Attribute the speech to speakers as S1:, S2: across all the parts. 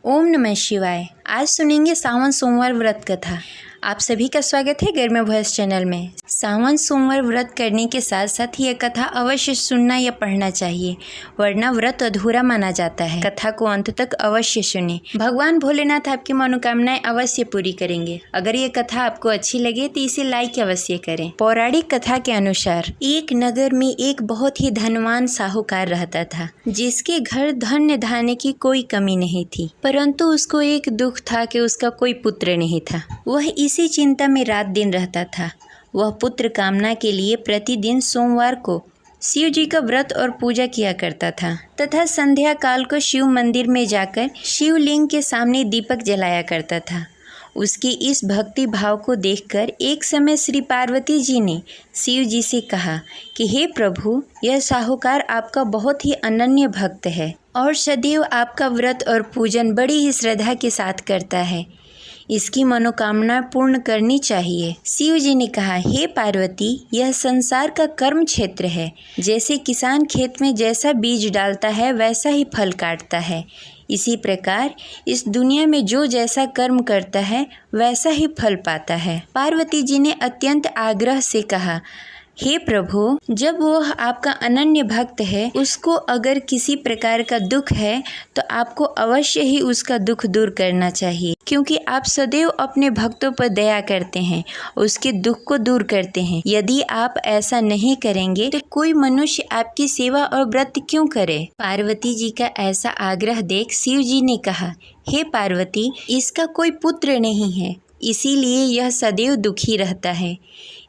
S1: ओम नमः शिवाय। आज सुनेंगे सावन सोमवार व्रत कथा। आप सभी का स्वागत है गर्म वॉइस चैनल में। सावन सोमवार व्रत करने के साथ साथ यह कथा अवश्य सुनना या पढ़ना चाहिए, वरना व्रत अधूरा माना जाता है। कथा को अंत तक अवश्य सुने। भगवान भोलेनाथ आपकी मनोकामनाएं अवश्य पूरी करेंगे। अगर ये कथा आपको अच्छी लगे तो इसे लाइक अवश्य करें। पौराणिक कथा के अनुसार एक नगर में एक बहुत ही धनवान साहूकार रहता था, जिसके घर धन्य धान्य की कोई कमी नहीं थी। परंतु उसको एक दुख था कि उसका कोई पुत्र नहीं था। वह इसी चिंता में रात दिन रहता था। वह पुत्र कामना के लिए प्रतिदिन सोमवार को शिव जी का व्रत और पूजा किया करता था तथा संध्या काल को शिव मंदिर में जाकर शिवलिंग के सामने दीपक जलाया करता था। उसके इस भक्ति भाव को देखकर एक समय श्री पार्वती जी ने शिव जी से कहा कि हे प्रभु, यह साहूकार आपका बहुत ही अनन्य भक्त है और सदैव आपका व्रत और पूजन बड़ी ही श्रद्धा के साथ करता है। इसकी मनोकामना पूर्ण करनी चाहिए। शिव जी ने कहा, हे पार्वती, यह संसार का कर्म क्षेत्र है। जैसे किसान खेत में जैसा बीज डालता है वैसा ही फल काटता है, इसी प्रकार इस दुनिया में जो जैसा कर्म करता है वैसा ही फल पाता है। पार्वती जी ने अत्यंत आग्रह से कहा, हे प्रभु, जब वह आपका अनन्य भक्त है, उसको अगर किसी प्रकार का दुख है तो आपको अवश्य ही उसका दुख दूर करना चाहिए, क्योंकि आप सदैव अपने भक्तों पर दया करते हैं, उसके दुख को दूर करते हैं। यदि आप ऐसा नहीं करेंगे तो कोई मनुष्य आपकी सेवा और व्रत क्यों करे। पार्वती जी का ऐसा आग्रह देख शिव जी ने कहा, हे पार्वती, इसका कोई पुत्र नहीं है, इसीलिए यह सदैव दुखी रहता है।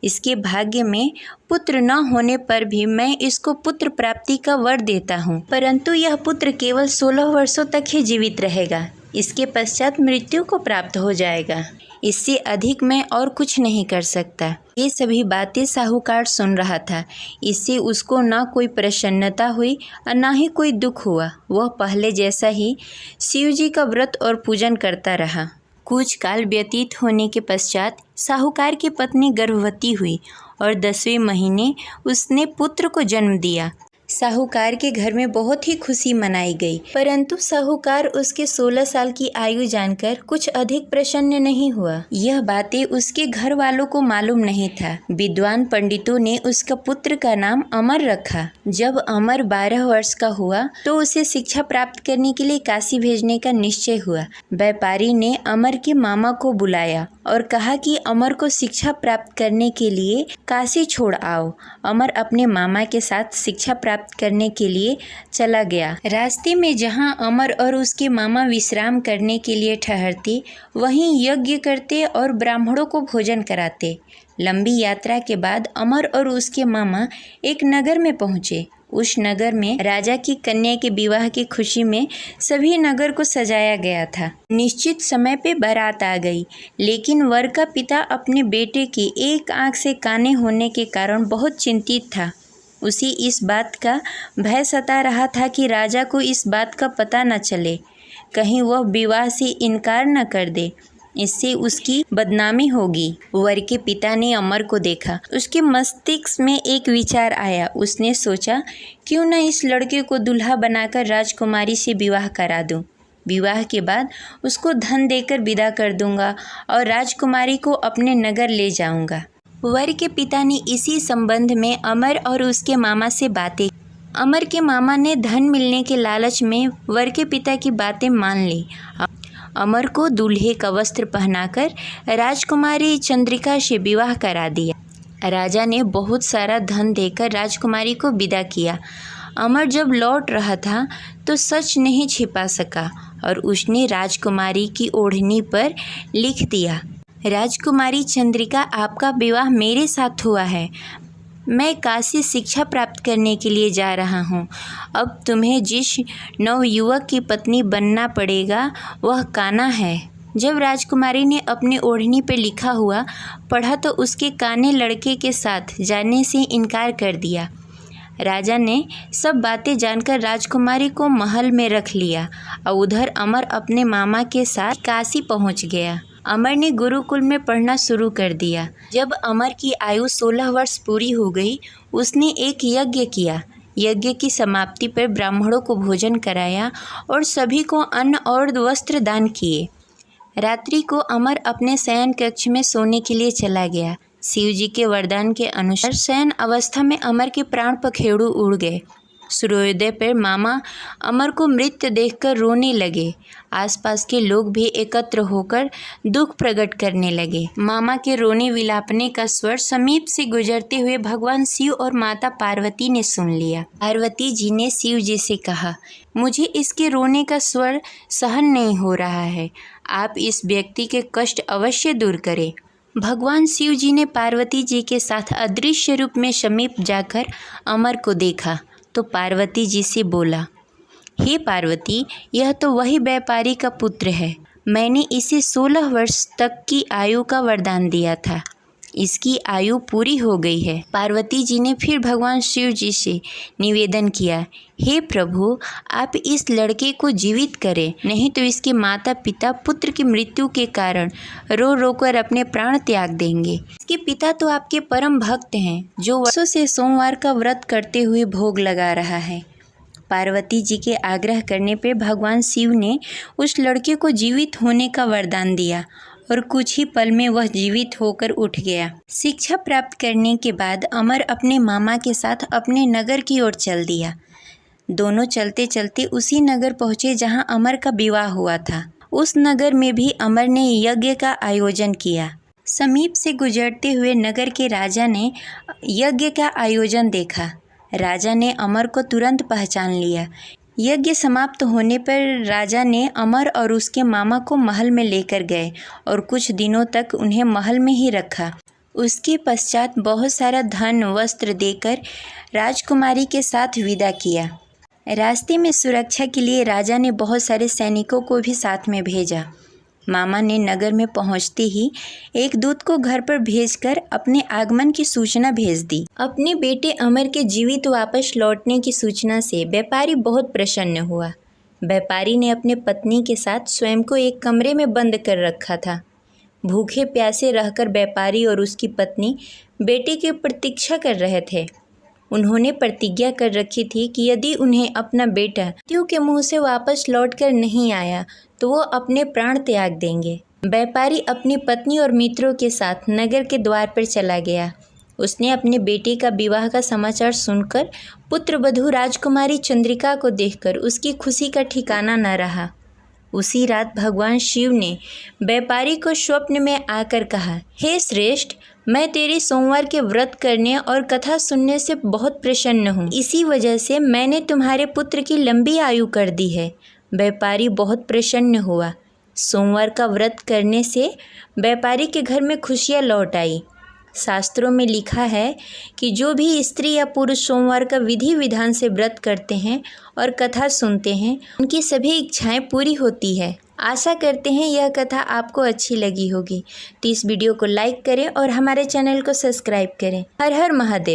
S1: इसके भाग्य में पुत्र न होने पर भी मैं इसको पुत्र प्राप्ति का वर देता हूँ, परंतु यह पुत्र केवल 16 वर्षों तक ही जीवित रहेगा। इसके पश्चात मृत्यु को प्राप्त हो जाएगा। इससे अधिक मैं और कुछ नहीं कर सकता। ये सभी बातें साहूकार सुन रहा था। इससे उसको न कोई प्रसन्नता हुई और न ही कोई दुख हुआ। वह पहले जैसा ही शिव जी का व्रत और पूजन करता रहा। कुछ काल व्यतीत होने के पश्चात साहूकार की पत्नी गर्भवती हुई और 10वें महीने उसने पुत्र को जन्म दिया। साहूकार के घर में बहुत ही खुशी मनाई गई, परंतु साहूकार उसके 16 साल की आयु जानकर कुछ अधिक प्रसन्न नहीं हुआ। यह बातें उसके घर वालों को मालूम नहीं था। विद्वान पंडितों ने उसका पुत्र का नाम अमर रखा। जब अमर 12 वर्ष का हुआ तो उसे शिक्षा प्राप्त करने के लिए काशी भेजने का निश्चय हुआ। व्यापारी ने अमर के मामा को बुलाया और कहा कि अमर को शिक्षा प्राप्त करने के लिए काशी छोड़ आओ। अमर अपने मामा के साथ शिक्षा प्राप्त करने के लिए चला गया। रास्ते में जहां अमर और उसके मामा विश्राम करने के लिए ठहरते, वहीं यज्ञ करते और ब्राह्मणों को भोजन कराते। लंबी यात्रा के बाद अमर और उसके मामा एक नगर में पहुंचे। उस नगर में राजा की कन्या के विवाह की खुशी में सभी नगर को सजाया गया था। निश्चित समय पे बारात आ गई, लेकिन वर का पिता अपने बेटे की एक आंख से काने होने के कारण बहुत चिंतित था। उसी इस बात का भय सता रहा था कि राजा को इस बात का पता न चले, कहीं वह विवाह से इनकार न कर दे, इससे उसकी बदनामी होगी। वर के पिता ने अमर को देखा। उसके मस्तिष्क में एक विचार आया। उसने सोचा, क्यों न इस लड़के को दुल्हा बनाकर राजकुमारी से विवाह करा दूं। विवाह के बाद उसको धन देकर विदा कर दूंगा और राजकुमारी को अपने नगर ले जाऊंगा। वर के पिता ने इसी संबंध में अमर और उसके मामा से बातें। अमर के मामा ने धन मिलने के लालच में वर के पिता की बातें मान ली। अमर को दूल्हे का वस्त्र पहनाकर राजकुमारी चंद्रिका से विवाह करा दिया। राजा ने बहुत सारा धन देकर राजकुमारी को विदा किया। अमर जब लौट रहा था तो सच नहीं छिपा सका और उसने राजकुमारी की ओढ़नी पर लिख दिया, राजकुमारी चंद्रिका, आपका विवाह मेरे साथ हुआ है। मैं काशी शिक्षा प्राप्त करने के लिए जा रहा हूँ। अब तुम्हें जिस नवयुवक की पत्नी बनना पड़ेगा वह काना है। जब राजकुमारी ने अपनी ओढ़नी पर लिखा हुआ पढ़ा तो उसके काने लड़के के साथ जाने से इनकार कर दिया। राजा ने सब बातें जानकर राजकुमारी को महल में रख लिया और उधर अमर अपने मामा के साथ काशी पहुँच गया। अमर ने गुरुकुल में पढ़ना शुरू कर दिया। जब अमर की आयु 16 वर्ष पूरी हो गई, उसने एक यज्ञ किया। यज्ञ की समाप्ति पर ब्राह्मणों को भोजन कराया और सभी को अन्न और वस्त्र दान किए। रात्रि को अमर अपने शयन कक्ष में सोने के लिए चला गया। शिव जी के वरदान के अनुसार शयन अवस्था में अमर के प्राण पखेरु उड़ गए। सूर्योदय पर मामा अमर को मृत देखकर रोने लगे। आसपास के लोग भी एकत्र होकर दुख प्रकट करने लगे। मामा के रोने विलापने का स्वर समीप से गुजरते हुए भगवान शिव और माता पार्वती ने सुन लिया। पार्वती जी ने शिव जी से कहा, मुझे इसके रोने का स्वर सहन नहीं हो रहा है, आप इस व्यक्ति के कष्ट अवश्य दूर करें। भगवान शिव जी ने पार्वती जी के साथ अदृश्य रूप में समीप जाकर अमर को देखा तो पार्वती जी से बोला, हे पार्वती, यह तो वही व्यापारी का पुत्र है। मैंने इसे 16 वर्ष तक की आयु का वरदान दिया था। इसकी आयु पूरी हो गई है। पार्वती जी ने फिर भगवान शिव जी से निवेदन किया, हे प्रभु, आप इस लड़के को जीवित करें, नहीं तो इसके माता पिता पुत्र की मृत्यु के कारण रो रो कर अपने प्राण त्याग देंगे। इसके पिता तो आपके परम भक्त हैं, जो वर्षों से सोमवार का व्रत करते हुए भोग लगा रहा है। पार्वती जी के आग्रह करने पर भगवान शिव ने उस लड़के को जीवित होने का वरदान दिया और कुछ ही पल में वह जीवित होकर उठ गया। शिक्षा प्राप्त करने के बाद अमर अपने मामा के साथ अपने नगर की ओर चल दिया। दोनों चलते चलते उसी नगर पहुँचे जहाँ अमर का विवाह हुआ था। उस नगर में भी अमर ने यज्ञ का आयोजन किया। समीप से गुजरते हुए नगर के राजा ने यज्ञ का आयोजन देखा। राजा ने अमर को तुरंत पहचान लिया। यज्ञ समाप्त होने पर राजा ने अमर और उसके मामा को महल में लेकर गए और कुछ दिनों तक उन्हें महल में ही रखा। उसके पश्चात बहुत सारा धन वस्त्र देकर राजकुमारी के साथ विदा किया। रास्ते में सुरक्षा के लिए राजा ने बहुत सारे सैनिकों को भी साथ में भेजा। मामा ने नगर में पहुंचते ही एक दूत को घर पर भेजकर अपने आगमन की सूचना भेज दी। अपने बेटे अमर के जीवित वापस लौटने की सूचना से व्यापारी बहुत प्रसन्न हुआ। व्यापारी ने अपने पत्नी के साथ स्वयं को एक कमरे में बंद कर रखा था। भूखे प्यासे रहकर व्यापारी और उसकी पत्नी बेटे की प्रतीक्षा कर रहे थे। उन्होंने प्रतिज्ञा कर रखी थी कि यदि उन्हें अपना बेटा मृत्यु के मुंह से वापस लौटकर नहीं आया तो वो अपने प्राण त्याग देंगे। व्यापारी अपनी पत्नी और मित्रों के साथ नगर के द्वार पर चला गया। उसने अपने बेटे का विवाह का समाचार सुनकर पुत्रवधू राजकुमारी चंद्रिका को देखकर उसकी खुशी का ठिकाना न रहा। उसी रात भगवान शिव ने व्यापारी को स्वप्न में आकर कहा, हे श्रेष्ठ, मैं तेरी सोमवार के व्रत करने और कथा सुनने से बहुत प्रसन्न हूँ। इसी वजह से मैंने तुम्हारे पुत्र की लंबी आयु कर दी है। व्यापारी बहुत प्रसन्न हुआ। सोमवार का व्रत करने से व्यापारी के घर में खुशियाँ लौट आई। शास्त्रों में लिखा है कि जो भी स्त्री या पुरुष सोमवार का विधि विधान से व्रत करते हैं और कथा सुनते हैं, उनकी सभी इच्छाएं पूरी होती है। आशा करते हैं यह कथा आपको अच्छी लगी होगी। तो इस वीडियो को लाइक करें और हमारे चैनल को सब्सक्राइब करें। हर हर महादेव।